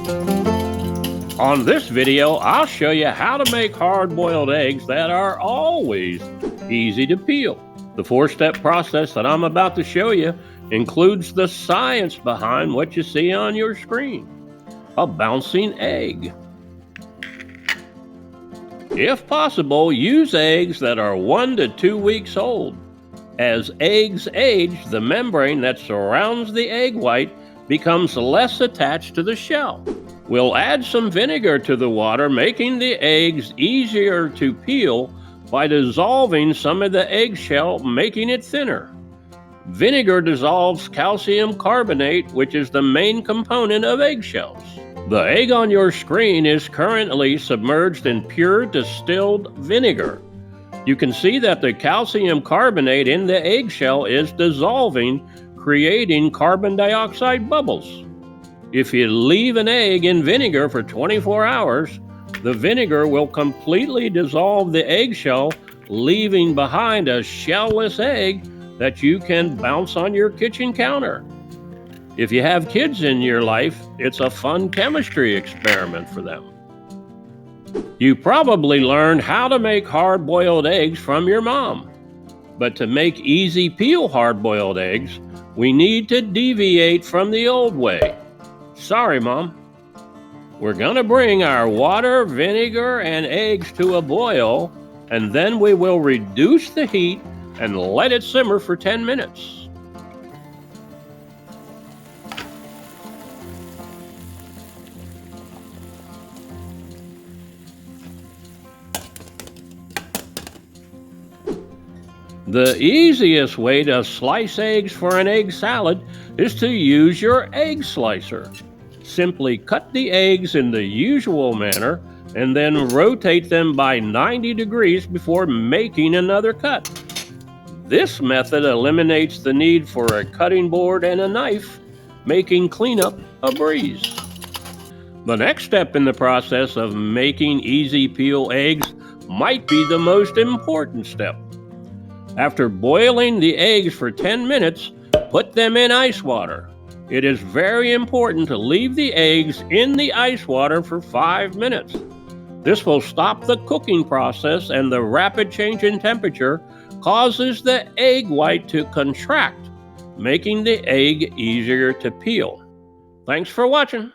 On this video, I'll show you how to make hard-boiled eggs that are always easy to peel. The 4-step process that I'm about to show you includes the science behind what you see on your screen. A bouncing egg. If possible, use eggs that are 1 to 2 weeks old. As eggs age, the membrane that surrounds the egg white becomes less attached to the shell. We'll add some vinegar to the water, making the eggs easier to peel by dissolving some of the eggshell, making it thinner. Vinegar dissolves calcium carbonate, which is the main component of eggshells. The egg on your screen is currently submerged in pure distilled vinegar. You can see that the calcium carbonate in the eggshell is dissolving, creating carbon dioxide bubbles. If you leave an egg in vinegar for 24 hours, the vinegar will completely dissolve the eggshell, leaving behind a shellless egg that you can bounce on your kitchen counter. If you have kids in your life, it's a fun chemistry experiment for them. You probably learned how to make hard-boiled eggs from your mom. But to make easy peel hard-boiled eggs, we need to deviate from the old way. Sorry, Mom. We're gonna bring our water, vinegar, and eggs to a boil, and then we will reduce the heat and let it simmer for 10 minutes. The easiest way to slice eggs for an egg salad is to use your egg slicer. Simply cut the eggs in the usual manner and then rotate them by 90 degrees before making another cut. This method eliminates the need for a cutting board and a knife, making cleanup a breeze. The next step in the process of making easy peel eggs might be the most important step. After boiling the eggs for 10 minutes, put them in ice water. It is very important to leave the eggs in the ice water for 5 minutes. This will stop the cooking process, and the rapid change in temperature causes the egg white to contract, making the egg easier to peel. Thanks for watching.